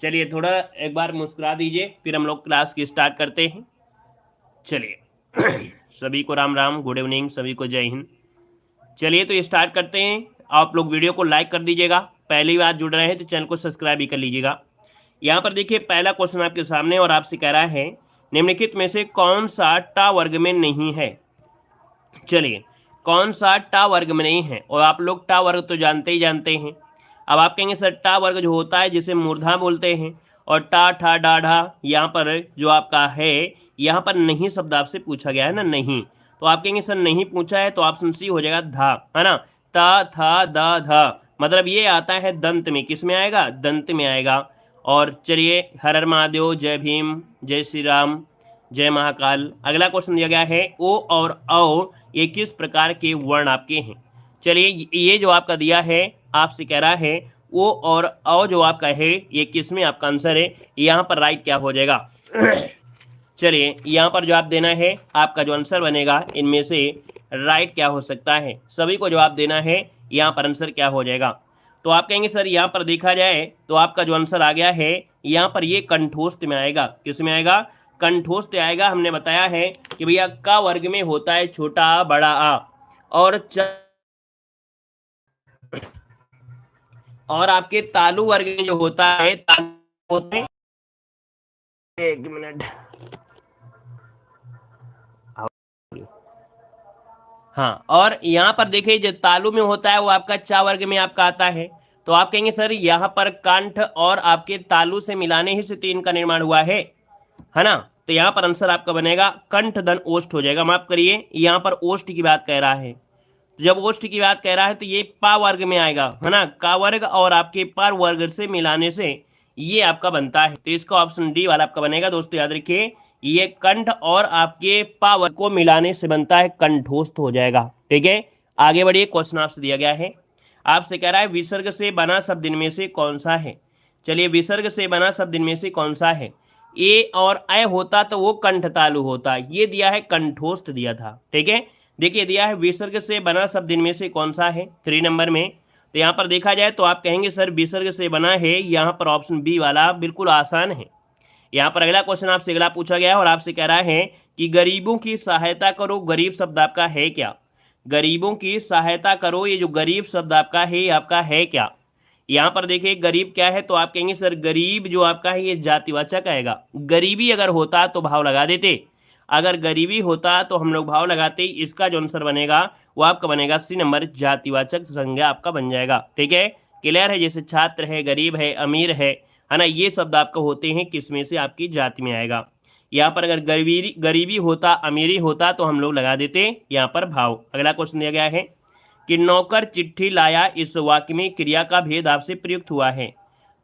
चलिए थोड़ा एक बार मुस्कुरा दीजिए, फिर हम लोग क्लास की स्टार्ट करते हैं। चलिए सभी को राम राम, गुड इवनिंग, सभी को जय हिंद। चलिए तो ये स्टार्ट करते हैं। आप लोग वीडियो को लाइक कर दीजिएगा, पहली बार जुड़ रहे हैं तो चैनल को सब्सक्राइब भी कर लीजिएगा। यहाँ पर देखिए पहला क्वेश्चन आपके सामने और आपसे कह रहा है निम्नलिखित में से कौन सा टा वर्ग में नहीं है। चलिए कौन सा टा वर्ग में नहीं है, और आप लोग टा वर्ग तो जानते ही जानते हैं। अब आप कहेंगे सर टा वर्ग जो होता है जिसे मूर्धा बोलते हैं, और टा ठा डाढ़ा यहाँ पर जो आपका है, यहाँ पर नहीं शब्द आपसे पूछा गया है ना, नहीं। तो आप कहेंगे सर नहीं पूछा है, तो ऑप्शन सी हो जाएगा धा, है ना। ता था दा धा, मतलब ये आता है दंत में, किस में आएगा, दंत में आएगा। और चलिए हर हर महादेव, जय भीम, जय श्री राम, जय महाकाल। अगला क्वेश्चन दिया गया है ओ और औ ये किस प्रकार के वर्ण आपके हैं। चलिए ये जो आपका दिया है आपसे कह रहा है ओ और औ जो आपका है ये किस में आपका आंसर है, यहाँ पर राइट क्या हो जाएगा। चलिए यहाँ पर जवाब देना है, आपका जो आंसर बनेगा इनमें से राइट क्या हो सकता है, सभी को जवाब देना है। यहाँ पर आंसर क्या हो जाएगा, तो आप कहेंगे सर यहाँ पर देखा जाए तो आपका जो आंसर आ गया है यहाँ पर ये कंठोस्त में आएगा, किस में आएगा, कंठोस्त आएगा। हमने बताया है कि भैया का वर्ग में होता है छोटा आ बड़ा आ, और आपके तालु वर्ग में जो होता है तालु होते हैं, एक मिनट, हाँ, और यहाँ पर देखिए जो तालु में होता है वो आपका चा वर्ग में आपका आता है। तो आप कहेंगे सर यहाँ पर कंठ और आपके तालु से मिलाने ही से तीन का निर्माण हुआ है ना। तो यहाँ पर आंसर आपका बनेगा कंठ धन ओष्ठ हो जाएगा। माफ करिए, यहाँ पर ओष्ठ की बात कह रहा है, तो जब ओष्ठ की बात कह रहा है तो ये पा वर्ग में आएगा, है ना। का वर्ग और आपके पर वर्ग से मिलाने से ये आपका बनता है, तो इसका ऑप्शन डी वाला आपका बनेगा। दोस्तों याद रखिए ये कंठ और आपके पा वर्ग को मिलाने से बनता है कंठोस्थ हो जाएगा। ठीक है, आगे बढ़िए। क्वेश्चन आपसे दिया गया है, आपसे कह रहा है विसर्ग से बना शब्द इनमें से कौन सा है। चलिए विसर्ग से बना शब्द इनमें से कौन सा है। ए और अ होता तो वो कंठ तालु होता, ये दिया है कंठोस्थ दिया था। ठीक है, देखिए दिया है विसर्ग से बना शब्द इनमें से कौन सा है 3 नंबर में। तो यहाँ पर देखा जाए तो आप कहेंगे सर विसर्ग से बना है, यहाँ पर ऑप्शन बी वाला बिल्कुल आसान है। यहाँ पर अगला क्वेश्चन आपसे अगला पूछा गया है और आपसे कह रहा है कि गरीबों की सहायता करो, गरीब शब्द आपका है क्या। गरीबों की सहायता करो, ये जो गरीब शब्द आपका है आपका है क्या। यहाँ पर देखिए गरीब क्या है, तो आप कहेंगे सर गरीब जो आपका है ये जातिवाचक आएगा। गरीबी अगर होता तो भाव लगा देते, अगर गरीबी होता तो हम लोग भाव लगाते। इसका जो आंसर बनेगा वो आपका बनेगा सी नंबर, जातिवाचक संज्ञा आपका बन जाएगा। ठीक है, क्लियर है। जैसे छात्र है, गरीब है, अमीर है ना, ये शब्द आपका होते हैं किसमें से, आपकी जाति में आएगा। यहाँ पर अगर गरीबी होता, अमीरी होता तो हम लोग लगा देते यहाँ पर भाव। अगला क्वेश्चन दिया गया है कि नौकर चिट्ठी लाया, इस वाक्य में क्रिया का भेद आपसे प्रयुक्त हुआ है।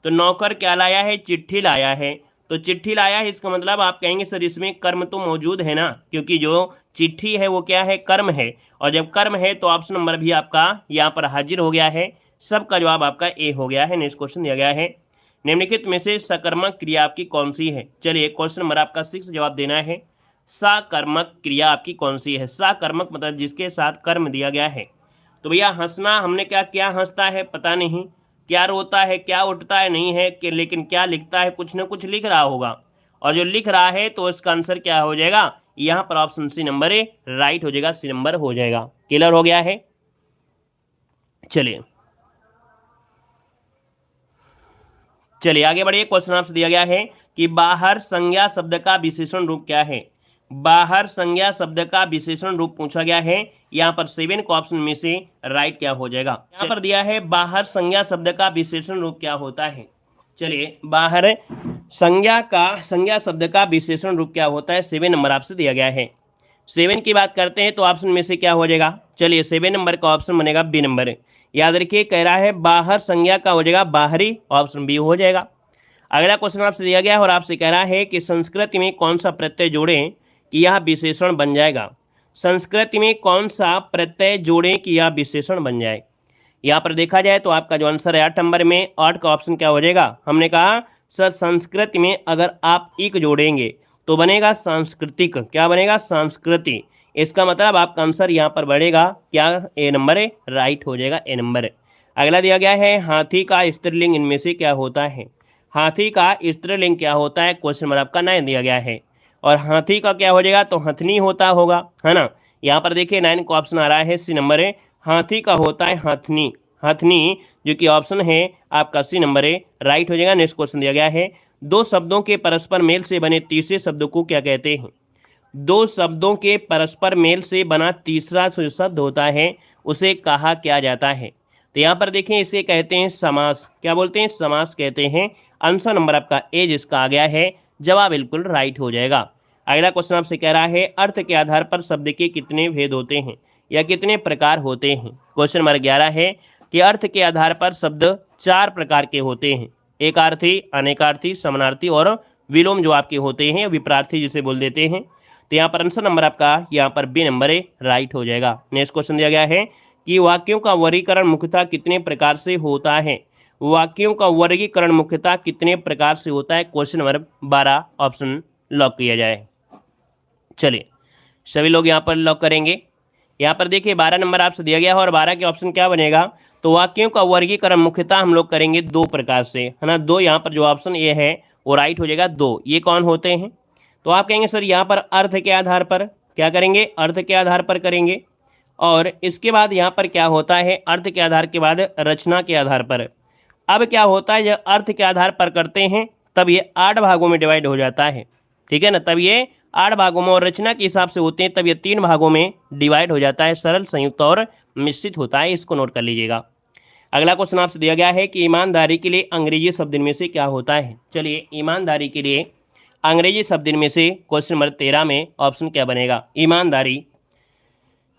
तो नौकर क्या लाया है, चिट्ठी लाया है। तो चिट्ठी लाया है इसका मतलब आप कहेंगे सर इसमें कर्म तो मौजूद है ना, क्योंकि जो चिट्ठी है वो क्या है, कर्म है। और जब कर्म है तो ऑप्शन नंबर भी आपका यहाँ पर हाजिर हो गया है। सबका जवाब आपका ए हो गया है। नेक्स्ट क्वेश्चन दिया गया है निम्नलिखित में से सकर्मक क्रिया आपकी कौन सी है। चलिए क्वेश्चन नंबर आपका 6 जवाब देना है। सकर्मक क्रिया आपकी कौन सी है। सकर्मक मतलब जिसके साथ कर्म दिया गया है। तो भैया हंसना, हमने क्या क्या हंसता है पता नहीं, क्या रोता है, क्या उठता है नहीं है कि, लेकिन क्या लिखता है, कुछ ना कुछ लिख रहा होगा। और जो लिख रहा है तो इसका आंसर क्या हो जाएगा, यहाँ पर option C number A right हो जाएगा, सी नंबर हो जाएगा। क्लियर हो गया है। चलिए आगे बढ़िए। क्वेश्चन आपसे दिया गया है कि बाहर संज्ञा शब्द का विशेषण रूप क्या है। बाहर संज्ञा शब्द का विशेषण रूप पूछा गया है। यहाँ पर 7 को ऑप्शन में से राइट क्या हो जाएगा। यहाँ पर दिया है बाहर संज्ञा शब्द का विशेषण रूप क्या होता है। चलिए बाहर संज्ञा शब्द का विशेषण रूप क्या होता है, 7 नंबर आपसे दिया गया है। 7 की बात करते हैं तो ऑप्शन में से क्या हो जाएगा। चलिए 7 नंबर का ऑप्शन बनेगा बी नंबर। याद रखिए कह रहा है बाहर संज्ञा का हो जाएगा बाहरी, ऑप्शन बी हो जाएगा। अगला क्वेश्चन आपसे दिया गया है और आपसे कह रहा है कि संस्कृति में कौन सा प्रत्यय जोड़ें कि यह विशेषण बन जाएगा। संस्कृति में कौन सा प्रत्यय जोड़ें कि यह विशेषण बन जाए। यहाँ पर देखा जाए तो आपका जो आंसर है 8 नंबर में, 8 का ऑप्शन क्या हो जाएगा। हमने कहा सर संस्कृति में अगर आप इक जोड़ेंगे तो बनेगा सांस्कृतिक, क्या बनेगा, संस्कृति। इसका मतलब आपका आंसर यहाँ पर बढ़ेगा क्या, ए नंबर है, राइट हो जाएगा ए नंबर। अगला दिया गया है हाथी का स्त्रीलिंग इनमें से क्या होता है। हाथी का स्त्रीलिंग क्या होता है, क्वेश्चन नंबर आपका 9 दिया गया है। और हाथी का क्या हो जाएगा, तो हथनी होता होगा, है ना। यहाँ पर देखिए 9 का ऑप्शन आ रहा है, सी नंबर है। हाथी का होता है हथनी, हथनी, जो कि ऑप्शन है आपका सी नंबर है, राइट हो जाएगा। नेक्स्ट क्वेश्चन दिया गया है, दो शब्दों के परस्पर मेल से बने तीसरे शब्द को क्या कहते हैं। दो शब्दों के परस्पर मेल से बना तीसरा जो शब्द होता है उसे कहा क्या जाता है। तो यहाँ पर देखें, इसे कहते हैं समास। क्या बोलते हैं, समास कहते हैं। आंसर नंबर आपका ए जिसका आ गया है, जवाब बिल्कुल राइट हो जाएगा। अगला क्वेश्चन आपसे कह रहा है, अर्थ के आधार पर शब्द के कितने भेद होते हैं या कितने प्रकार होते हैं। क्वेश्चन नंबर 11 है कि अर्थ के आधार पर शब्द 4 प्रकार के होते हैं, एकार्थी, अनेकार्थी, समानार्थी और विलोम जो आपके होते हैं, विपरार्थी जिसे बोल देते हैं। तो यहाँ पर आंसर नंबर आपका यहाँ पर बी नंबर ए राइट हो जाएगा। नेक्स्ट क्वेश्चन दिया गया है कि वाक्यों का वर्गीकरण मुख्यतः कितने प्रकार से होता है। वाक्यों का वर्गीकरण मुख्यतः कितने प्रकार से होता है, क्वेश्चन नंबर 12 ऑप्शन लॉक किया जाए। चलिए सभी लोग यहाँ पर लॉक करेंगे। यहाँ पर देखिए 12 नंबर आपसे दिया गया है और 12 के ऑप्शन क्या बनेगा, तो वाक्यों का वर्गीकरण मुख्यतः हम लोग करेंगे 2 प्रकार से, है ना। 2 यहाँ पर जो ऑप्शन ए है वो राइट हो जाएगा। 2 ये कौन होते हैं, तो आप कहेंगे सर यहाँ पर अर्थ के आधार पर क्या करेंगे, अर्थ के आधार पर करेंगे। और इसके बाद यहाँ पर क्या होता है, अर्थ के आधार के बाद रचना के आधार पर। अब क्या होता है, जब अर्थ के आधार पर करते हैं तब ये 8 भागों में डिवाइड हो जाता है, ठीक है ना। तब ये 8 भागों में, और रचना के हिसाब से होते हैं तब ये 3 भागों में डिवाइड हो जाता है। सरल, संयुक्त और मिश्रित होता है, इसको नोट कर लीजिएगा। अगला क्वेश्चन आपसे दिया गया है कि ईमानदारी के लिए अंग्रेजी शब्द इनमें से क्या होता है। चलिए ईमानदारी के लिए अंग्रेजी शब्द इनमें से क्वेश्चन नंबर 13 में ऑप्शन क्या बनेगा, ईमानदारी।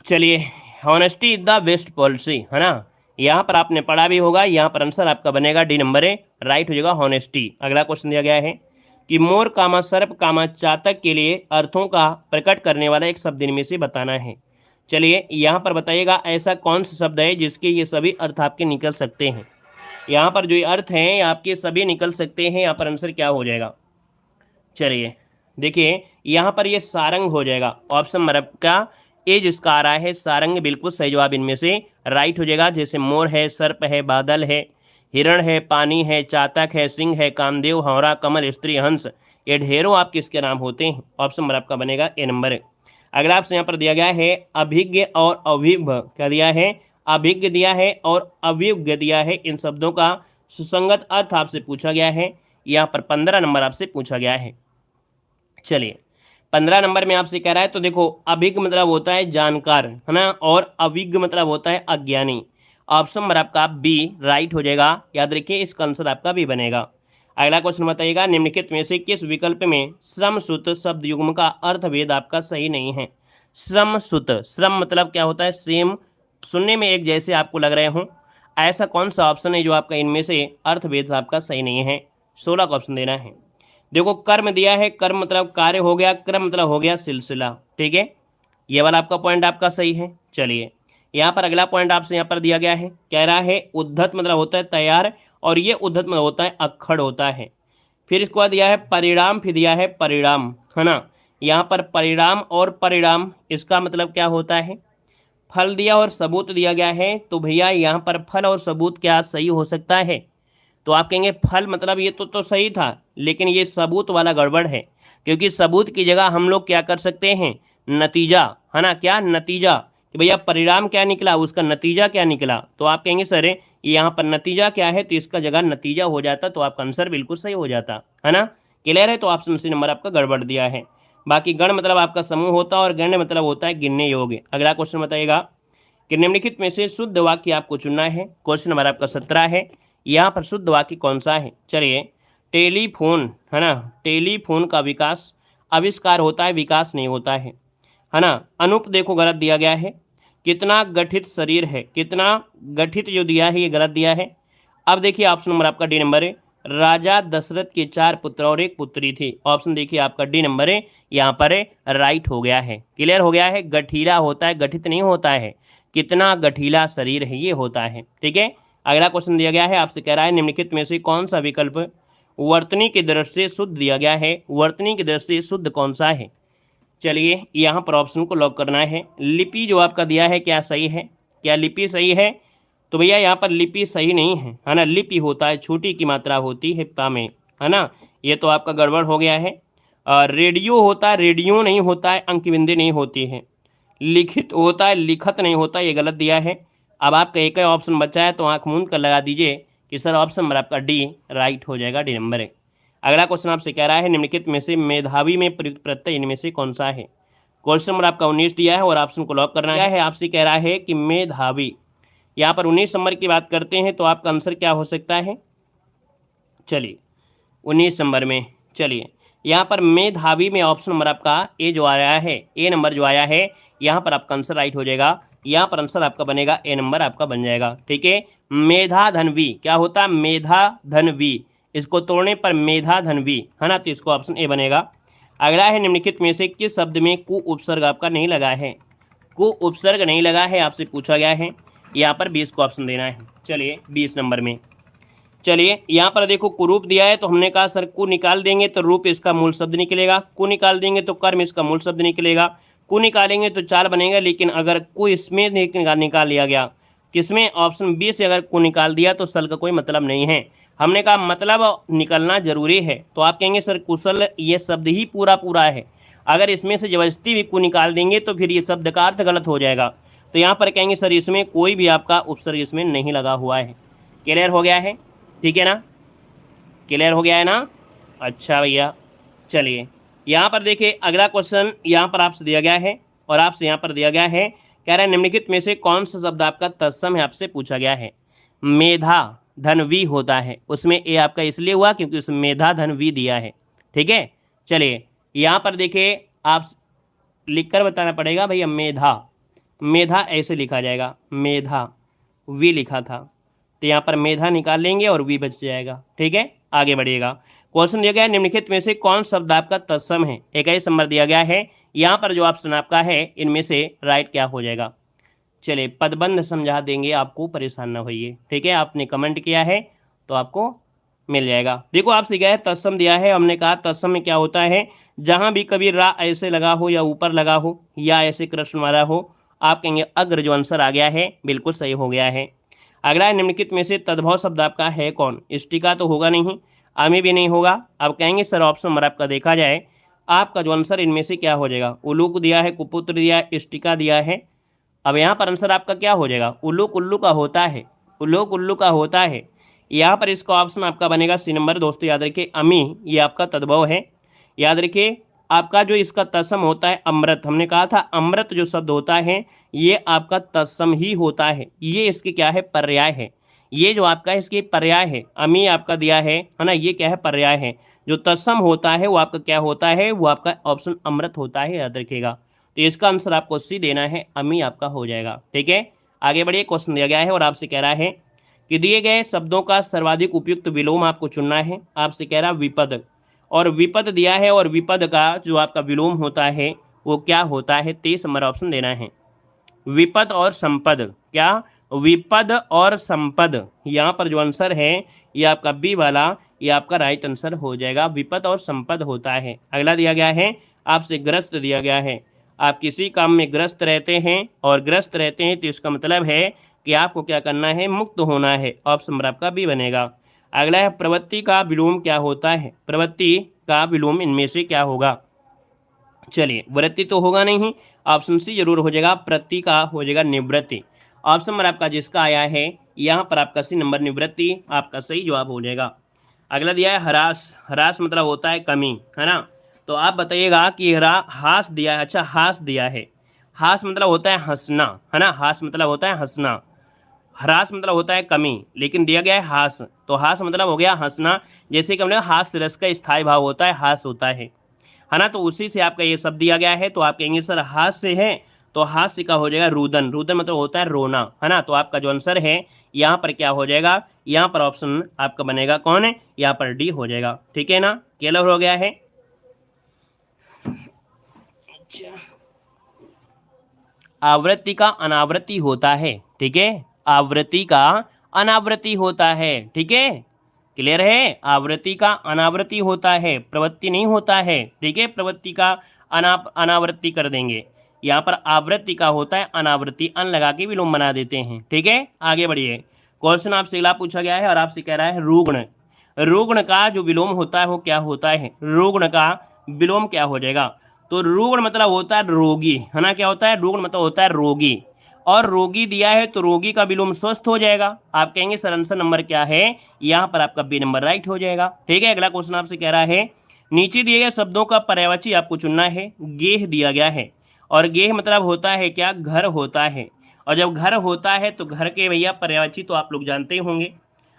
चलिए honesty is the best policy, है ना। यहाँ पर आपने पढ़ा भी होगा, यहाँ पर आंसर आपका बनेगा डी नंबर है, राइट हो जाएगा हॉनेस्टी। अगला क्वेश्चन दिया गया है कि मोर कामा सर्प कामा चातक के लिए अर्थों का प्रकट करने वाला एक शब्द इनमें से बताना है। चलिए यहाँ पर बताइएगा ऐसा कौन सा शब्द है जिसके ये सभी अर्थ आपके निकल सकते हैं। यहाँ पर जो ये अर्थ हैं आपके सभी निकल सकते हैं, यहाँ पर आंसर क्या हो जाएगा। चलिए देखिए यहाँ पर ये सारंग हो जाएगा, ऑप्शन नंबर का ए जिसका आ रहा है सारंग बिल्कुल सही जवाब इनमें से राइट हो जाएगा। जैसे मोर है, सर्प है, बादल है, हिरण है, पानी है, चातक है, सिंह है, कामदेव, हौरा, कमल, स्त्री, हंस, ये ढेरों आप किसके नाम होते हैं, ऑप्शन नंबर आपका बनेगा ए नंबर। अगला आपसे यहाँ पर दिया गया है अभिज्ञ और अभिज्ञ, क्या दिया है, अभिज्ञ दिया है और अभिज्ञ दिया है। इन शब्दों का सुसंगत अर्थ आपसे पूछा गया है, यहाँ पर 15 नंबर आपसे पूछा गया है। चलिए 15 नंबर में आपसे कह रहा है, तो देखो अभिज्ञ मतलब होता है जानकार, है ना, और अभिज्ञ मतलब होता है अज्ञानी। ऑप्शन नंबर आपका बी राइट हो जाएगा, याद रखिए इसका आंसर आपका बी बनेगा। अगला क्वेश्चन बताइएगा, निम्नलिखित में से किस विकल्प में श्रमसुत शब्द युग्म का अर्थभेद आपका सही नहीं है। श्रमसुत, श्रम मतलब क्या होता है, सेम, सुनने में एक जैसे आपको लग रहे हों, ऐसा कौन सा ऑप्शन है जो आपका इनमें से अर्थभेद आपका सही नहीं है। 16 का ऑप्शन देना है। देखो कर्म दिया है, कर्म मतलब कार्य हो गया, क्रम मतलब हो गया सिलसिला, ठीक है, ये वाला आपका पॉइंट आपका सही है। चलिए यहाँ पर अगला पॉइंट आपसे यहाँ पर दिया गया है, कह रहा है उद्धत मतलब होता है तैयार, और ये उद्धत मतलब होता है अक्खड़ होता है। फिर इसको दिया है परिणाम, फिर दिया है परिणाम, है ना। यहाँ पर परिणाम और परिणाम इसका मतलब क्या होता है, फल दिया और सबूत दिया गया है। तो भैया यहाँ पर फल और सबूत क्या सही हो सकता है, तो आप कहेंगे फल मतलब ये तो सही था, लेकिन ये सबूत वाला गड़बड़ है, क्योंकि सबूत की जगह हम लोग क्या कर सकते हैं, नतीजा, है ना, क्या नतीजा, कि भैया परिणाम क्या निकला, उसका नतीजा क्या निकला। तो आप कहेंगे सर यहाँ पर नतीजा क्या है, तो इसका जगह नतीजा हो जाता, तो आपका आंसर बिल्कुल सही हो जाता, है ना। क्लियर है, तो ऑप्शन सी नंबर आपका गड़बड़ दिया है। बाकी गण मतलब आपका समूह होता है और गण्य मतलब होता है गिनने योग्य। अगला क्वेश्चन बताइएगा कि निम्नलिखित में से शुद्ध वाक्य आपको चुनना है। क्वेश्चन नंबर आपका 17 है, यहाँ पर शुद्ध वाक्य कौन सा है। चलिए टेलीफोन, है ना, टेलीफोन का विकास आविष्कार होता है, विकास नहीं होता है ना। अनूप देखो गलत दिया गया है, कितना गठित शरीर है, कितना गठित जो दिया है ये गलत दिया है। अब देखिए ऑप्शन नंबर आपका डी नंबर है, राजा दशरथ के 4 पुत्र और 1 पुत्री थी। ऑप्शन देखिए आपका डी नंबर है, यहाँ पर राइट हो गया है, क्लियर हो गया है। गठीला होता है, गठित नहीं होता है, कितना गठीला शरीर है ये होता है, ठीक है। अगला क्वेश्चन दिया गया है, आपसे कह रहा है निम्नलिखित में से कौन सा विकल्प वर्तनी की दृष्टि से शुद्ध दिया गया है। वर्तनी की दृष्टि से शुद्ध कौन सा है। चलिए यहाँ पर ऑप्शन को लॉक करना है। लिपि जो आपका दिया है क्या सही है, क्या लिपि सही है, तो भैया यहाँ पर लिपि सही नहीं है, है ना। लिपि होता है, छोटी की मात्रा होती है पा में, है ना, ये तो आपका गड़बड़ हो गया है। रेडियो होता है, रेडियो नहीं होता है, अंक बिंदी नहीं होती है। लिखित होता है, लिखत नहीं होता, ये गलत दिया है। अब आपका एक ही ऑप्शन बचा है, तो आंख मूंद कर लगा दीजिए कि सर ऑप्शन नंबर आपका डी राइट हो जाएगा, डी नंबर है। अगला क्वेश्चन आपसे कह रहा है निम्नलिखित में से मेधावी में प्रयुक्त प्रत्यय इनमें से कौन सा है। क्वेश्चन नंबर आपका 19 दिया है और ऑप्शन को लॉक करना है। आपसे कह रहा है कि मेधावी, यहाँ पर 19 नंबर की बात करते हैं तो आपका आंसर क्या हो सकता है। चलिए 19 नंबर में, चलिए यहाँ पर मेधावी में ऑप्शन नंबर आपका ए जो आया है, ए नंबर जो आया है, यहाँ पर आपका आंसर राइट हो जाएगा। यहाँ पर आंसर आपका बनेगा ए नंबर आपका बन जाएगा। ठीक है, मेधा धनवी क्या होता है, मेधा धनवी, इसको तोड़ने पर मेधा धनवी, है ना, तो इसको ऑप्शन ए बनेगा। अगला है निम्नलिखित में से किस शब्द में कु उपसर्ग आपका नहीं लगा है। कु उपसर्ग नहीं लगा है, आपसे पूछा गया है। यहाँ पर 20 को ऑप्शन देना है। चलिए 20 नंबर में, चलिए यहाँ पर देखो कुरूप दिया है, तो हमने कहा सर कु निकाल देंगे तो रूप इसका मूल शब्द निकलेगा, कु निकाल देंगे तो कर्म इसका मूल शब्द निकलेगा, कु निकालेंगे तो चाल बनेगा। लेकिन अगर कु इसमें निकाल लिया गया, किसमें, ऑप्शन बी से अगर कु निकाल दिया तो सल का कोई मतलब नहीं है। हमने कहा मतलब निकलना जरूरी है, तो आप कहेंगे सर कुशल ये शब्द ही पूरा पूरा है, अगर इसमें से जबरदस्ती भी कु निकाल देंगे तो फिर ये शब्द का अर्थ गलत हो जाएगा। तो यहाँ पर कहेंगे सर इसमें कोई भी आपका उपसर्ग इसमें नहीं लगा हुआ है। क्लियर हो गया है, ठीक है ना, क्लियर हो गया है ना। अच्छा भैया, चलिए यहाँ पर देखिए अगला क्वेश्चन यहाँ पर आपसे दिया गया है और आपसे यहाँ पर दिया गया है, कह रहा है निम्नलिखित में से कौन सा शब्द आपका तत्सम है, आपसे पूछा गया है। मेधा धनवी होता है, उसमें ए आपका इसलिए हुआ क्योंकि उसमें मेधा धनवी दिया है। ठीक है, चलिए यहाँ पर देखिए आप लिखकर बताना पड़ेगा भैया, मेधा, मेधा ऐसे लिखा जाएगा, मेधा वी लिखा था, तो यहाँ पर मेधा निकाल लेंगे और वी बच जाएगा। ठीक है, आगे बढ़िएगा। क्वेश्चन दिया गया है निम्नलिखित में से कौन शब्द आपका तत्सम है, 21 नंबर दिया गया है। यहाँ पर जो ऑप्शन आपका है इनमें से राइट क्या हो जाएगा। चलिए पदबंध समझा देंगे आपको, परेशान ना होइए। ठीक है, आपने कमेंट किया है तो आपको मिल जाएगा। देखो आपसे क्या है, तत्सम दिया है, हमने कहा तत्सम में क्या होता है, जहाँ भी कभी रा ऐसे लगा हो या ऊपर लगा हो या ऐसे कृष्ण वाला हो, आप कहेंगे अग्र, जो आंसर आ गया है बिल्कुल सही हो गया है। अगला है निम्नलिखित में से तद्भव शब्द आपका है कौन। इष्टिका तो होगा नहीं, आमी भी नहीं होगा। अब कहेंगे सर ऑप्शन नंबर आपका देखा जाए, आपका जो आंसर इनमें से क्या हो जाएगा। उल्लूक दिया है, कुपुत्र दिया है, इष्टिका दिया है। अब यहाँ पर आंसर आपका क्या हो जाएगा, उल्लूक उल्लू का होता है, उल्लूक उल्लू का होता है। यहाँ पर इसका ऑप्शन आपका बनेगा सी नंबर। दोस्तों याद रखिए अमी ये आपका तद्भव है। याद रखिए आपका जो इसका तत्सम होता है अमृत, हमने कहा था अमृत जो शब्द होता है ये आपका तत्सम ही होता है, ये इसके क्या है, पर्याय है। ये जो आपका है इसकी पर्याय है, अमी आपका दिया है ना, ये क्या है, पर्याय है। जो तत्सम होता है वो आपका क्या होता है, वो आपका ऑप्शन अमृत होता है, याद रखिएगा। तो इसका आंसर आपको सी देना है, अमी आपका हो जाएगा। ठीक है, आगे बढ़िए। क्वेश्चन दिया गया है और आपसे कह रहा है कि दिए गए शब्दों का सर्वाधिक उपयुक्त विलोम आपको चुनना है। आपसे कह रहा है विपद, और विपद दिया है, और विपद का जो आपका विलोम होता है वो क्या होता है, 23 नंबर ऑप्शन देना है। विपद और संपद, क्या, विपद और संपद, यहाँ पर जो आंसर है ये आपका बी वाला, ये आपका राइट आंसर हो जाएगा, विपद और संपद होता है। अगला दिया गया है आपसे ग्रस्त दिया गया है, आप किसी काम में ग्रस्त रहते हैं और ग्रस्त रहते हैं तो इसका मतलब है कि आपको क्या करना है, मुक्त होना है। ऑप्शन नंबर आपका बी बनेगा। अगला है प्रवृत्ति का विलोम क्या होता है, प्रवृत्ति का विलोम इनमें से क्या होगा। चलिए वृत्ति तो होगा नहीं, ऑप्शन सी जरूर हो जाएगा, प्रति का हो जाएगा निवृत्ति। ऑप्शन नंबर आपका जिसका आया है यहाँ पर आपका सी नंबर निवृत्ति आपका सही जवाब हो जाएगा। अगला दिया है हरास, हरास मतलब होता है कमी, है ना। तो आप बताइएगा कि हास दिया है, अच्छा हास दिया है, हास मतलब होता है हंसना, है ना, हास मतलब होता है हंसना, ह्रास मतलब होता है कमी, लेकिन दिया गया है हास, तो हास मतलब हो गया हंसना। जैसे कि हमने हास रस का स्थायी भाव होता है, हास होता है ना, तो उसी से आपका ये शब्द दिया गया है। तो आप कहेंगे सर हास से है, तो हास्य का हो जाएगा रुदन, रुदन मतलब होता है रोना, है ना। तो आपका जो आंसर है यहाँ पर क्या हो जाएगा, यहाँ पर ऑप्शन आपका बनेगा कौन है, यहाँ पर डी हो जाएगा। ठीक है ना, क्लियर हो गया है। आवृत्ति का अनावृत्ति होता है, ठीक है, आवृत्ति का अनावृत्ति होता है। ठीक है, क्लियर है, आवृत्ति का अनावृत्ति होता है, प्रवृत्ति नहीं होता है। ठीक है, प्रवृत्ति का अनावृत्ति कर देंगे, यहाँ पर आवृत्ति का होता है अनावृत्ति, अन लगा के विलोम बना देते हैं। ठीक है, आगे बढ़िए। क्वेश्चन आपसे अगला पूछा गया है और आपसे कह रहा है रुग्ण, रुग्ण का जो विलोम होता है वो क्या होता है, रुग्ण का विलोम क्या हो जाएगा, तो रुग्ण मतलब होता है रोगी, है ना, क्या होता है, रुग्ण मतलब होता है रोगी, और रोगी दिया है तो रोगी का विलोम स्वस्थ हो जाएगा। आप कहेंगे सर आंसर नंबर क्या है, यहाँ पर आपका बी नंबर राइट हो जाएगा। ठीक है, अगला क्वेश्चन आपसे कह रहा है नीचे दिए गए शब्दों का पर्यायवाची आपको चुनना है। गेह दिया गया है, और गेह मतलब होता है क्या, घर होता है, और जब घर होता है तो घर के भैया पर्यायवाची तो आप लोग जानते ही होंगे।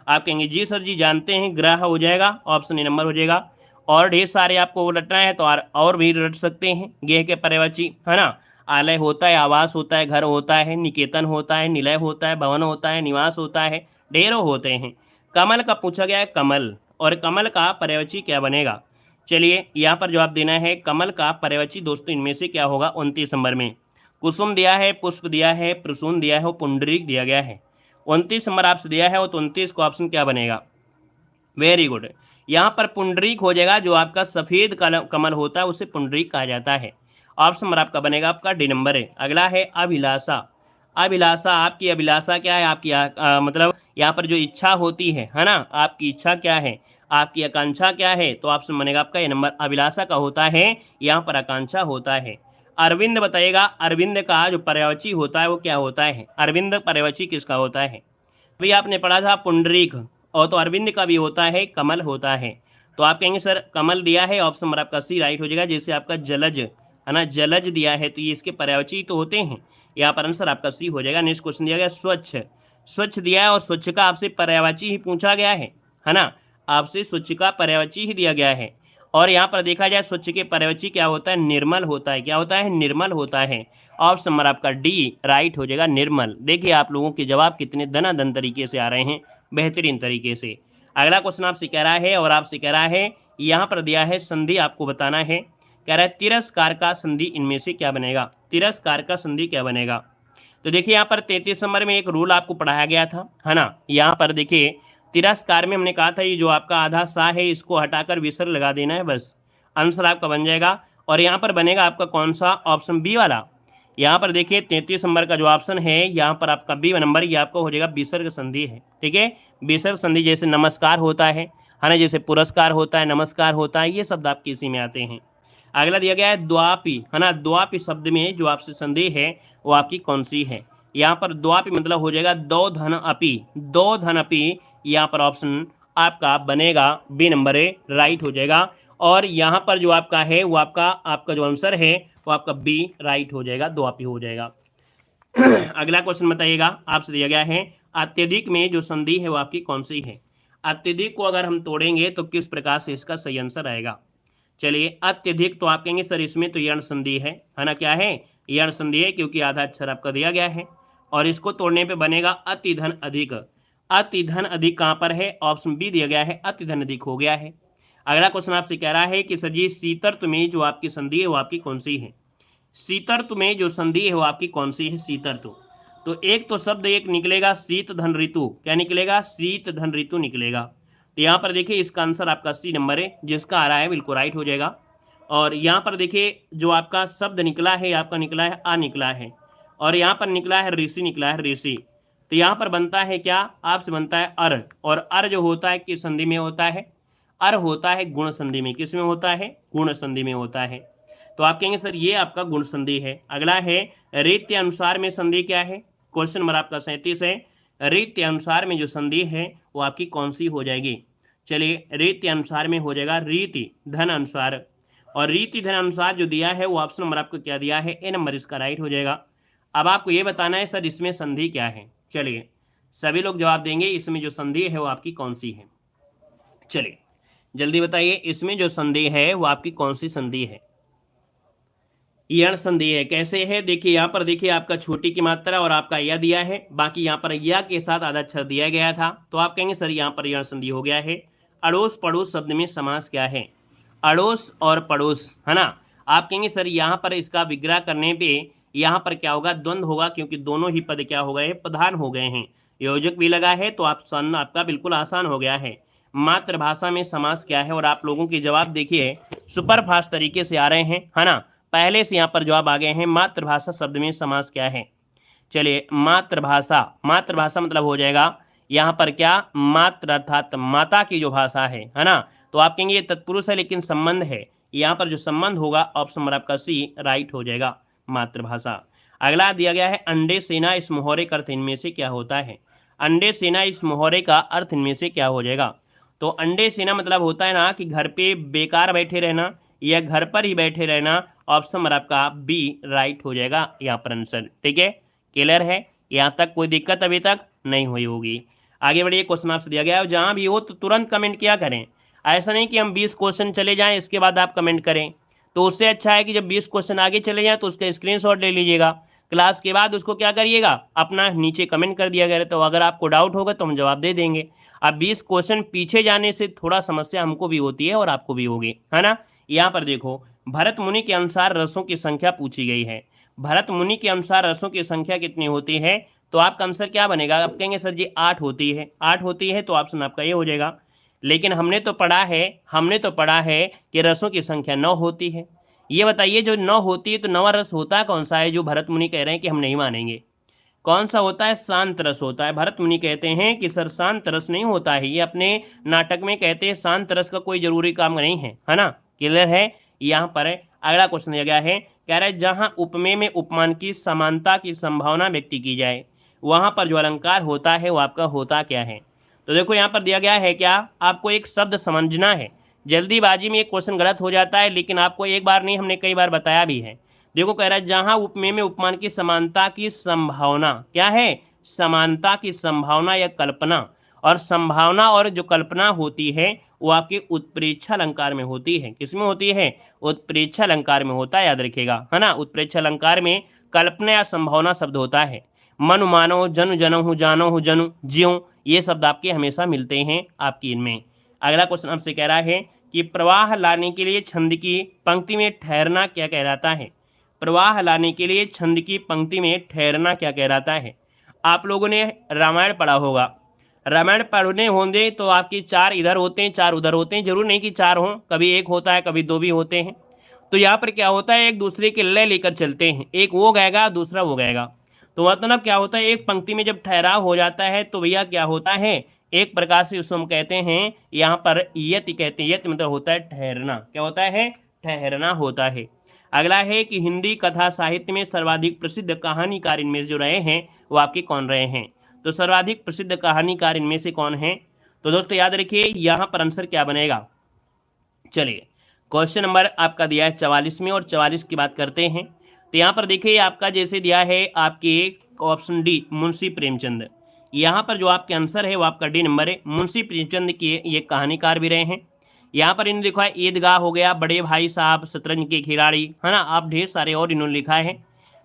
आप कहेंगे जी सर जी जानते हैं, ग्रह हो जाएगा, ऑप्शन ए नंबर हो जाएगा। और ढेर सारे आपको रटना है तो और भी रट सकते हैं गेह के पर्यायवाची, है ना। आलय होता है, आवास होता है, घर होता है, निकेतन होता है, निलय होता है, भवन होता है, निवास होता है, ढेरों होते हैं। कमल का पूछा गया है, कमल, और कमल का पर्यायवाची क्या बनेगा। चलिए यहाँ पर जवाब देना है, कमल का पर्यायवाची दोस्तों इनमें से क्या होगा 29 नंबर में। कुसुम दिया है, पुष्प दिया है, प्रसून दिया है, और पुंडरीक दिया गया है। 29 नंबर आपसे दिया है, और 29 को ऑप्शन क्या बनेगा, वेरी गुड। यहाँ पर पुंडरीक हो जाएगा, जो आपका सफेद कमल होता है उसे पुंडरीक कहा जाता है। ऑप्शन नंबर आपका बनेगा आपका डी नंबर है। अगला है अभिलाषा। अभिलाषा, आपकी अभिलाषा क्या है, आपकी मतलब यहाँ पर जो इच्छा होती है ना, आपकी इच्छा क्या है, आपकी आकांक्षा क्या है, तो ऑप्शन बनेगा आपका ये नंबर, अभिलाषा का होता है, यहाँ पर आकांक्षा होता है। अरविंद बताइएगा, अरविंद का जो पर्यायवाची होता है वो क्या होता है, अरविंद पर्यायवाची किसका होता है। अभी आपने पढ़ा था पुंडरीक, और तो अरविंद का भी होता है, कमल होता है। तो आप कहेंगे सर कमल दिया है, ऑप्शन नंबर आपका सी राइट हो जाएगा। जैसे आपका जलज है ना, जलज दिया है तो ये इसके पर्यायवाची तो होते हैं, यहाँ पर आंसर आपका सी हो जाएगा। नेक्स्ट क्वेश्चन दिया गया स्वच्छ, स्वच्छ दिया है और स्वच्छ का आपसे पर्यायवाची ही पूछा गया है ना, आपसे स्वच्छ का पर्यायवाची ही दिया गया है। और यहाँ पर देखा जाए स्वच्छ के पर्यायवाची क्या होता है, निर्मल होता है, क्या होता है, निर्मल होता है। ऑप्शन नंबर आपका डी राइट हो जाएगा, निर्मल। देखिए आप लोगों के जवाब कितने दनादन तरीके से आ रहे हैं, बेहतरीन तरीके से। अगला क्वेश्चन आपसे कह रहा है, और आपसे कह रहा है यहाँ पर दिया है संधि आपको बताना है। कह रहा है तिरस्कार का संधि इनमें से क्या बनेगा, तिरस्कार का संधि क्या बनेगा। तो देखिए यहाँ पर 33 नंबर में एक रूल आपको पढ़ाया गया था, है ना। यहाँ पर देखिए तिरस्कार में हमने कहा था ये जो आपका आधा सा है इसको हटाकर विसर्ग लगा देना है, बस आंसर आपका बन जाएगा। और यहाँ पर बनेगा आपका कौन सा, ऑप्शन बी वाला। यहाँ पर देखिए 33 नंबर का जो ऑप्शन है यहाँ पर आपका बी नंबर, ये आपका हो जाएगा विसर्ग संधि है। ठीक है, विसर्ग संधि जैसे नमस्कार होता है ना, जैसे पुरस्कार होता है, नमस्कार होता है, ये शब्द आपके इसी में आते हैं। अगला दिया गया है द्वापी, है ना, द्वापी शब्द में जो आपसे संधि है वो आपकी कौन सी है। यहाँ पर द्वापी मतलब हो जाएगा दो धन अपी, दो धन अपी, यहाँ पर ऑप्शन आपका बनेगा बी नंबर है, राइट हो जाएगा। और यहाँ पर जो आपका है वो आपका जो आंसर है वो आपका बी राइट हो जाएगा, द्वापी हो जाएगा। अगला क्वेश्चन बताइएगा, आपसे दिया गया है अत्यधिक में जो संधि है वो आपकी कौन सी है। अत्यधिक को अगर हम तोड़ेंगे तो किस प्रकार से इसका सही आंसर आएगा। चलिए अत्यधिक, तो आप कहेंगे सर इसमें तो यण संधि है ना, क्या है, यण संधि है, क्योंकि आधा अक्षर आपका दिया गया है। और इसको तोड़ने पे बनेगा अति धन अधिक। अति धन अधिक कहाँ पर है, ऑप्शन बी दिया गया है, अति धन अधिक हो गया है। अगला क्वेश्चन आपसे कह रहा है कि सर जी शीतर्त में जो आपकी संधि है वो आपकी कौन सी है। शीतर्त में जो संधि है वो आपकी कौन सी है, शीतर्त। तो एक तो शब्द एक निकलेगा शीत धन ऋतु, क्या निकलेगा, शीत धन ऋतु निकलेगा। तो यहाँ पर देखिए इसका आंसर आपका सी नंबर है, जिसका आ रहा है बिल्कुल राइट हो जाएगा। और यहाँ पर देखिए जो आपका शब्द निकला है आपका निकला है आ निकला है, और यहाँ पर निकला है ऋषि, निकला है ऋषि। तो यहाँ पर बनता है क्या, आपसे बनता है अर, और अर जो होता है किस संधि में होता है, अर होता है गुण संधि में। किस में होता है, गुण संधि में होता है। तो आप कहेंगे सर ये आपका गुण संधि है। अगला है रीत्य अनुसार में संधि क्या है, क्वेश्चन नंबर आपका 37 है। रीत्य अनुसार में जो संधि है वो आपकी कौन सी हो जाएगी। चलिए रीति अनुसार में हो जाएगा रीति धन अनुसार, और रीति धन अनुसार जो दिया है वो ऑप्शन नंबर आपको क्या दिया है, ए नंबर इसका राइट हो जाएगा। अब आपको ये बताना है सर इसमें संधि क्या है। चलिए सभी लोग जवाब देंगे इसमें जो संधि है वो आपकी कौन सी है। चलिए जल्दी बताइए इसमें जो संधि है वो आपकी कौन सी संधि है। यण संधि है। कैसे है, देखिए यहाँ पर देखिए आपका छोटी की मात्रा और आपका या दिया है, बाकी यहाँ पर या के साथ आधा अक्षर दिया गया था। तो आप कहेंगे सर यहाँ पर यण संधि हो गया है। अड़ोस पड़ोस शब्द में समास क्या है, अड़ोस और पड़ोस, है ना। आप कहेंगे सर यहाँ पर इसका विग्रह करने पे यहाँ पर क्या होगा, द्वंद्व होगा, क्योंकि दोनों ही पद क्या हो गए, प्रधान हो गए हैं, योजक भी लगा है, तो ऑप्शन आपका बिल्कुल आसान हो गया है। मातृभाषा में समास क्या है, और आप लोगों के जवाब देखिए सुपर फास्ट तरीके से आ रहे हैं, है ना। पहले से यहाँ पर जवाब आ गए हैं। मातृभाषा शब्द में समास क्या है। चलिए मातृभाषा, मातृभाषा मतलब हो जाएगा यहाँ पर क्या, मात्र अर्थात माता की जो भाषा है ना। तो आप कहेंगे ये तत्पुरुष है लेकिन संबंध है, यहाँ पर जो संबंध होगा ऑप्शन नंबर आपका सी राइट हो जाएगा, मातृभाषा। अगला दिया गया है अंडे सेना इस मुहावरे का अर्थ इनमें से क्या होता है। अंडे सेना इस मुहावरे का अर्थ इनमें से क्या हो जाएगा। तो अंडे सेना मतलब होता है ना कि घर पे बेकार बैठे रहना या घर पर ही बैठे रहना, ऑप्शन नंबर आपका बी राइट हो जाएगा यहाँ पर आंसर। ठीक है, क्लियर है, यहाँ तक कोई दिक्कत अभी तक नहीं हुई होगी। आगे बढ़िए, क्वेश्चन आपसे दिया गया है, जहाँ भी हो तो तुरंत कमेंट किया करें। ऐसा नहीं कि हम 20 क्वेश्चन चले जाएं इसके बाद आप कमेंट करें, तो उससे अच्छा है कि जब 20 क्वेश्चन आगे चले जाएं तो उसका स्क्रीनशॉट ले लीजिएगा, क्लास के बाद उसको क्या करिएगा, अपना नीचे कमेंट कर दिया गया, तो अगर आपको डाउट होगा तो हम जवाब दे देंगे। अब 20 क्वेश्चन पीछे जाने से थोड़ा समस्या हमको भी होती है और आपको भी होगी, है ना। यहाँ पर देखो, भरत मुनि के अनुसार रसों की संख्या पूछी गई है। भरत मुनि के अनुसार रसों की संख्या कितनी होती है, तो आपका आंसर क्या बनेगा। आप कहेंगे सर जी 8 होती है, 8 होती है, तो ऑप्शन आपका ये हो जाएगा। लेकिन हमने तो पढ़ा है कि रसों की संख्या 9 होती है। ये बताइए जो 9 होती है तो 9वां रस होता कौन सा है, जो भरत मुनि कह रहे हैं कि हम नहीं मानेंगे। कौन सा होता है, शांत रस होता है। भरत मुनि कहते हैं कि सर शांत रस नहीं होता है, ये अपने नाटक में कहते हैं शांत रस का कोई जरूरी काम नहीं है ना। क्लियर है, यहाँ पर अगला क्वेश्चन दिया गया है, कह रहा है जहाँ उपमेय में उपमान की समानता की संभावना व्यक्त की जाए, वहाँ पर जो अलंकार होता है वो आपका होता क्या है। तो देखो यहाँ पर दिया गया है क्या, आपको एक शब्द समझना है। जल्दीबाजी में एक क्वेश्चन गलत हो जाता है, लेकिन आपको एक बार नहीं हमने कई बार बताया भी है। देखो कह रहा है जहां उपमेय में उपमान की समानता की संभावना, क्या है, समानता की संभावना या कल्पना, और संभावना और जो कल्पना होती है वो आपके उत्प्रेक्षा अलंकार में होती है। किसमें होती है, उत्प्रेक्षा अलंकार में होता है, याद रखिएगा, है ना। उत्प्रेक्षा अलंकार में कल्पना या संभावना शब्द होता है। मनु मानो, जनु जनहु, जानो हूँ जनु ज्यों, ये शब्द आपके हमेशा मिलते हैं आपकी इनमें। अगला क्वेश्चन आपसे कह रहा है कि प्रवाह लाने के लिए छंद की पंक्ति में ठहरना क्या कहलाता है। प्रवाह लाने के लिए छंद की पंक्ति में ठहरना क्या कहलाता है। आप लोगों ने रामायण पढ़ा होगा, रामायण पढ़ने होंगे तो आपके 4 इधर होते हैं 4 उधर होते हैं, जरूर नहीं कि 4 हों, कभी 1 होता है कभी 2 भी होते हैं। तो यहाँ पर क्या होता है, एक दूसरे के लय लेकर चलते हैं, एक वो गाएगा दूसरा वो गाएगा। तो मतलब क्या होता है, एक पंक्ति में जब ठहराव हो जाता है तो भैया क्या होता है, एक प्रकार से उसको हम कहते हैं यहाँ पर यति कहते हैं। यति मतलब होता है ठहरना, क्या होता है, ठहरना होता है। अगला है कि हिंदी कथा साहित्य में सर्वाधिक प्रसिद्ध कहानीकार इनमें जो रहे हैं वो आपके कौन रहे हैं। तो सर्वाधिक प्रसिद्ध कहानीकार इनमें से कौन है। तो दोस्तों याद रखिए यहाँ पर आंसर क्या बनेगा। चलिए क्वेश्चन नंबर आपका दिया है 44 में, और 44 की बात करते हैं। तो यहाँ पर देखिए आपका जैसे दिया है आपके ऑप्शन डी मुंशी प्रेमचंद, यहाँ पर जो आपके आंसर है वो आपका डी नंबर है। मुंशी प्रेमचंद के ये कहानीकार भी रहे हैं। यहाँ पर इन्होंने लिखा है ईदगाह हो गया, बड़े भाई साहब, शतरंज के खिलाड़ी, है ना। आप ढेर सारे और इन्होंने लिखा है।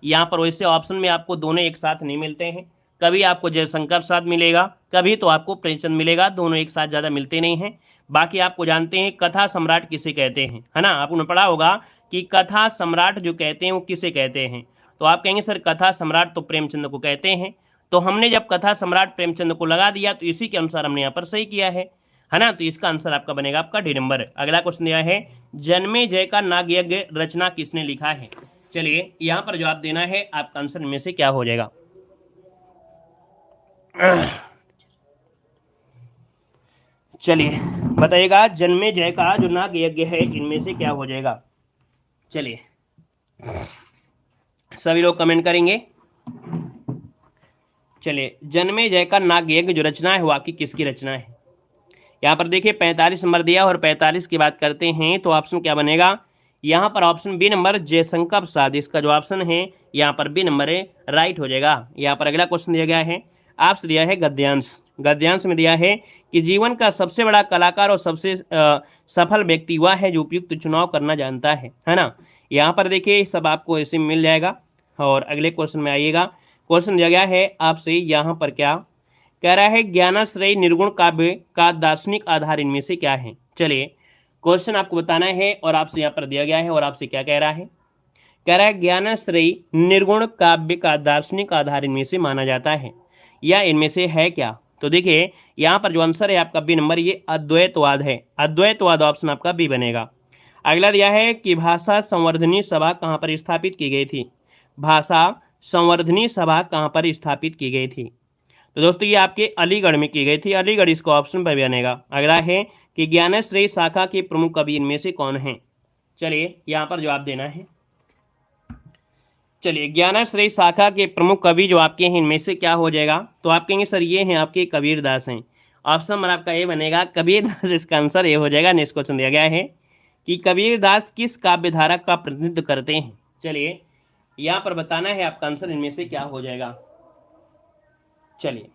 यहाँ पर वैसे ऑप्शन में आपको दोनों एक साथ नहीं मिलते हैं, कभी आपको जयशंकर प्रसाद मिलेगा, कभी तो आपको प्रेमचंद मिलेगा, दोनों एक साथ ज़्यादा मिलते नहीं हैं। बाकी आपको जानते हैं कथा सम्राट किसे कहते हैं, है ना। आपने पढ़ा होगा कि कथा सम्राट जो कहते हैं वो किसे कहते हैं। तो आप कहेंगे सर कथा सम्राट तो प्रेमचंद को कहते हैं। तो हमने जब कथा सम्राट प्रेमचंद को लगा दिया तो इसी के अनुसार हमने यहाँ पर सही किया है ना। तो इसका आंसर आपका बनेगा आपका डी नंबर। अगला क्वेश्चन दिया है जन्मे जय का नागयज्ञ रचना किसने लिखा है। चलिए यहाँ पर जवाब देना है, आपका आंसर में से क्या हो जाएगा। चलिए बताइएगा जन्मे जय का जो नागयज्ञ है इनमें से क्या हो जाएगा। चलिए सभी लोग कमेंट करेंगे। चलिए जन्मे जय का नागयज्ञ जो रचना है वो आपकी किसकी रचना है। यहाँ पर देखिए 45 नंबर दिया और 45 की बात करते हैं तो ऑप्शन क्या बनेगा। यहाँ पर option B number Jaishankar Prasad, इसका जो ऑप्शन है यहाँ पर बी नंबर है, राइट हो जाएगा। यहाँ पर अगला क्वेश्चन दिया गया है, आपसे दिया है गद्यांश। गद्यांश में दिया है कि जीवन का सबसे बड़ा कलाकार और सबसे सफल व्यक्ति वह है जो उपयुक्त चुनाव करना जानता है ना। यहाँ पर देखिए सब आपको ऐसे मिल जाएगा। और अगले क्वेश्चन में आइएगा, क्वेश्चन दिया गया है आपसे यहाँ पर क्या कह रहा है, ज्ञानाश्रयी निर्गुण काव्य का दार्शनिक आधार इनमें से क्या है। चलिए क्वेश्चन आपको बताना है और आपसे यहाँ पर दिया गया है और आपसे क्या कह रहा है, कह रहा है ज्ञानाश्रयी निर्गुण काव्य का दार्शनिक आधार इनमें से माना जाता है या इनमें से है क्या। तो देखिए यहाँ पर जो आंसर है आपका बी नंबर, ये अद्वैतवाद है। अद्वैतवाद ऑप्शन आपका बी बनेगा। अगला दिया है कि भाषा संवर्धनी सभा कहाँ पर स्थापित की गई थी। भाषा संवर्धनी सभा कहाँ पर स्थापित की गई थी। तो दोस्तों ये आपके अलीगढ़ में की गई थी, अलीगढ़ इसको ऑप्शन पर बनेगा। अगला है कि ज्ञानश्रेय शाखा के प्रमुख कवि इनमें से कौन हैं। चलिए यहाँ पर जवाब देना है। चलिए ज्ञानश्रेय शाखा के प्रमुख कवि जो आपके हैं इनमें से क्या हो जाएगा, तो आप कहेंगे सर ये हैं आपके कबीरदास हैं। ऑप्शन नंबर आपका ये बनेगा कबीरदास, इसका आंसर ये हो जाएगा। नेक्स्ट क्वेश्चन दिया गया है कि कबीरदास किस काव्य धारा का प्रतिनिधित्व करते हैं। चलिए यहाँ पर बताना है आपका आंसर इनमें से क्या हो जाएगा। चलिए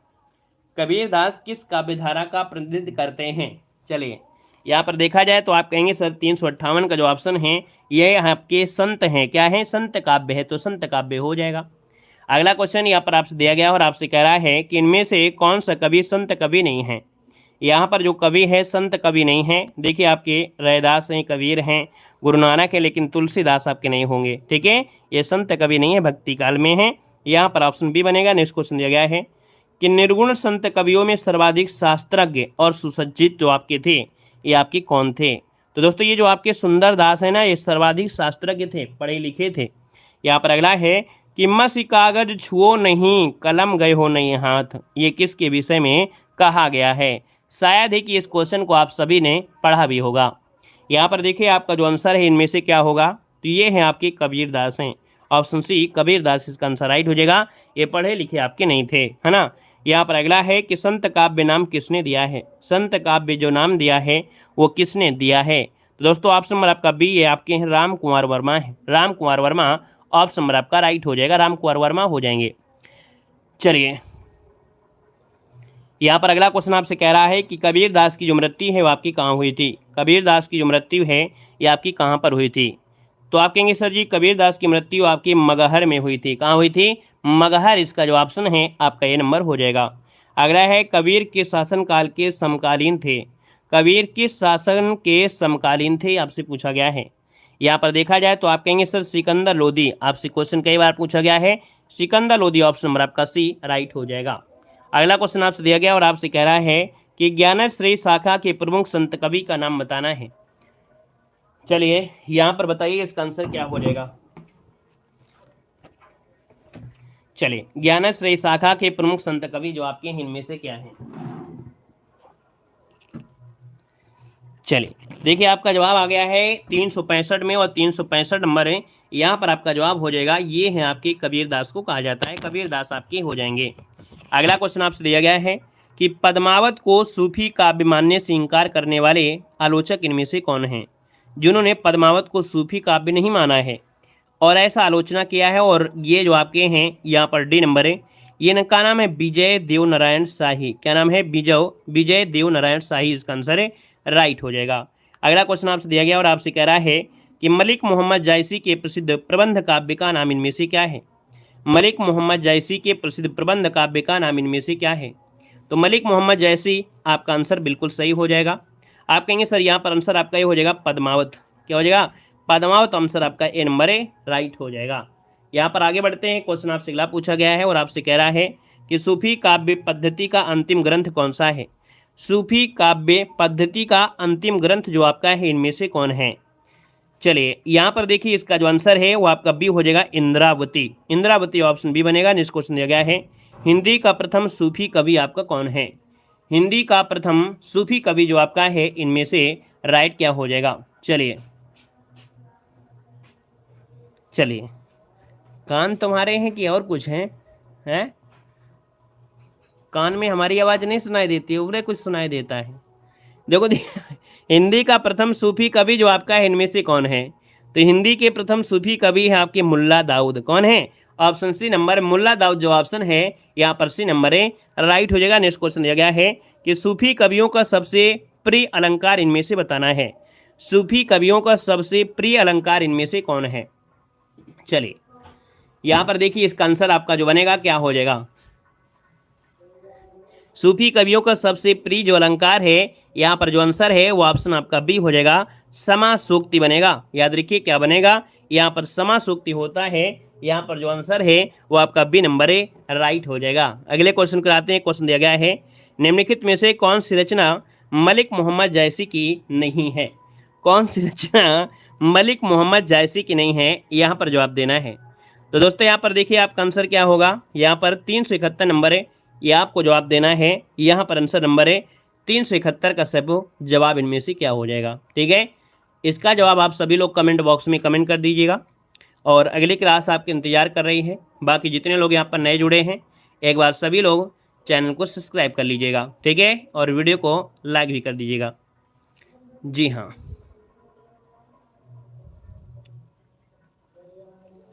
कबीरदास किस काव्य धारा का प्रतिनिधित्व करते हैं। चलिए यहाँ पर देखा जाए तो आप कहेंगे सर 358 का जो ऑप्शन है ये आपके संत हैं। क्या है, संत काव्य है, तो संत काव्य हो जाएगा। अगला क्वेश्चन यहाँ पर आपसे दिया गया और आपसे कह रहा है कि इनमें से कौन सा कवि संत कवि नहीं है। यहाँ पर जो कवि है संत कवि नहीं है। देखिए आपके रैदास हैं, कबीर हैं, गुरु नानक है, लेकिन तुलसीदास आपके नहीं होंगे। ठीक है, ये संत कवि नहीं है, भक्ति काल में है। यहाँ पर ऑप्शन बी बनेगा। नेक्स्ट क्वेश्चन दिया गया है कि निर्गुण संत कवियों में सर्वाधिक शास्त्रज्ञ और सुसज्जित जो आपके थे ये आपके कौन थे। तो दोस्तों ये जो आपके सुंदरदास है ना, ये सर्वाधिक शास्त्रज्ञ थे, पढ़े लिखे थे। यहाँ पर अगला है कि मसी कागज छुओ नहीं, कलम गए हो नहीं हाथ, ये किसके विषय में कहा गया है। शायद ही कि इस क्वेश्चन को आप सभी ने पढ़ा भी होगा। यहाँ पर देखिए आपका जो आंसर है इनमें से क्या होगा, तो ये हैं आपके कबीरदास हैं। ऑप्शन सी कबीरदास इसका आंसर राइट हो जाएगा। ये पढ़े लिखे आपके नहीं थे, है ना। यहाँ पर अगला है कि संत काव्य नाम किसने दिया है। संत काव्य जो नाम दिया है वो किसने दिया है। तो दोस्तों ऑप्शन नंबर आपका बी ये आपके हैं राम कुमार वर्मा है। राम कुमार वर्मा ऑप्शन नंबर आपका राइट हो जाएगा, राम कुमार वर्मा हो जाएंगे। चलिए यहाँ पर अगला क्वेश्चन आपसे कह रहा है कि कबीरदास की जो मृत्यु है वो आपकी कहाँ हुई थी। कबीरदास की जो मृत्यु है ये आपकी कहाँ पर हुई थी। तो आप कहेंगे सर जी कबीरदास की मृत्यु आपकी मगहर में हुई थी। कहाँ हुई थी, मगहर। इसका जो ऑप्शन है आपका ये नंबर हो जाएगा। अगला है कबीर किस शासनकाल के समकालीन थे। कबीर किस शासन के समकालीन थे आपसे पूछा गया है। यहाँ पर देखा जाए तो आप कहेंगे सर सिकंदर लोदी। आपसे क्वेश्चन कई बार पूछा गया है, सिकंदर लोदी ऑप्शन नंबर आपका सी राइट हो जाएगा। अगला क्वेश्चन आपसे दिया गया और आपसे कह रहा है कि ज्ञानश्रेय शाखा के प्रमुख संत कवि का नाम बताना है। चलिए यहाँ पर बताइए इसका आंसर क्या हो जाएगा। चलिए ज्ञानश्रेय शाखा के प्रमुख संत कवि जो आपके इनमें से क्या हैं। चलिए देखिए आपका जवाब आ गया है 365 में, और 365 नंबर है। यहाँ पर आपका जवाब हो जाएगा ये है आपके कबीरदास को कहा जाता है, कबीरदास आपके हो जाएंगे। अगला क्वेश्चन आपसे दिया गया है कि पद्मावत को सूफी काव्य मानने से इंकार करने वाले आलोचक इनमें से कौन हैं। जिन्होंने पद्मावत को सूफी काव्य नहीं माना है और ऐसा आलोचना किया है, और ये जो आपके हैं यहाँ पर डी नंबर है, ये इनका नाम है विजय देव नारायण शाही। क्या नाम है, विजय देव नारायण शाही इसका आंसर है, राइट हो जाएगा। अगला क्वेश्चन आपसे दिया गया और आपसे कह रहा है कि मलिक मोहम्मद जायसी के प्रसिद्ध प्रबंध काव्य का नाम इनमें से क्या है। मलिक मोहम्मद जायसी के प्रसिद्ध प्रबंध काव्य का नाम इनमें से क्या है। तो मलिक मोहम्मद जायसी आपका आंसर बिल्कुल सही हो जाएगा। आप कहेंगे सर यहाँ पर आंसर आपका ये हो जाएगा पद्मावत। क्या हो जाएगा, पद्मावत आंसर आपका ए नंबर है, राइट हो जाएगा। यहाँ पर आगे बढ़ते हैं। क्वेश्चन आपसे अगला पूछा गया है और आपसे कह रहा है कि सूफी काव्य पद्धति का अंतिम ग्रंथ कौन सा है। सूफी काव्य पद्धति का अंतिम ग्रंथ जो आपका है इनमें से कौन है। चलिए यहाँ पर देखिए इसका जो आंसर है वो आपका बी हो जाएगा, इंद्रावती। इंद्रावती ऑप्शन बी बनेगा। नेक्स्ट क्वेश्चन दिया गया है हिंदी का प्रथम सूफी कवि आपका कौन है। हिंदी का प्रथम सूफी कवि जो आपका है इनमें से राइट क्या हो जाएगा। चलिए कान तुम्हारे हैं कि और कुछ हैं कान में हमारी आवाज़ नहीं सुनाई देती है, उन्हें कुछ सुनाई देता है। देखो हिंदी का प्रथम सूफी कवि जो आपका है इनमें से कौन है। तो हिंदी के प्रथम सूफी कवि है आपके मुल्ला दाऊद। कौन है, option C number Mulla Daud जो ऑप्शन है यहाँ पर सी नंबर है, राइट हो जाएगा। नेक्स्ट क्वेश्चन दिया गया है कि सूफी कवियों का सबसे प्रिय अलंकार इनमें से बताना है। सूफी कवियों का सबसे प्रिय अलंकार इनमें से कौन है। चलिए यहाँ पर देखिए इसका आंसर आपका जो बनेगा क्या हो जाएगा। सूफी कवियों का सबसे प्रिय जो अलंकार है यहाँ पर जो आंसर है वो ऑप्शन आपका बी हो जाएगा, समासूक्ति बनेगा। याद रखिए क्या बनेगा, यहाँ पर समासूक्ति होता है। यहाँ पर जो आंसर है वो आपका बी नंबर है, राइट हो जाएगा। अगले क्वेश्चन कराते हैं। क्वेश्चन दिया गया है निम्नलिखित में से कौन सी रचना मलिक मोहम्मद जायसी की नहीं है। कौन सी रचना मलिक मोहम्मद जायसी की नहीं है, यहाँ पर जवाब देना है। तो दोस्तों यहाँ पर देखिए आपका आंसर क्या होगा। यहाँ पर 371 नंबर है, ये आपको जवाब देना है। यहाँ पर आंसर नंबर है 371 का सभी जवाब इनमें से क्या हो जाएगा। ठीक है, इसका जवाब आप सभी लोग कमेंट बॉक्स में कमेंट कर दीजिएगा और अगली क्लास आपके इंतजार कर रही है। बाकी जितने लोग यहाँ पर नए जुड़े हैं, एक बार सभी लोग चैनल को सब्सक्राइब कर लीजिएगा। ठीक है, और वीडियो को लाइक भी कर दीजिएगा। जी हाँ,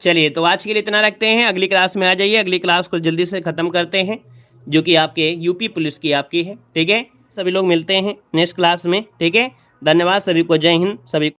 चलिए तो आज के लिए इतना रखते हैं। अगली क्लास में आ जाइए, अगली क्लास को जल्दी से ख़त्म करते हैं जो कि आपके यूपी पुलिस की आपकी है। ठीक है, सभी लोग मिलते हैं नेक्स्ट क्लास में। ठीक है, धन्यवाद सभी को, जय हिंद सभी को।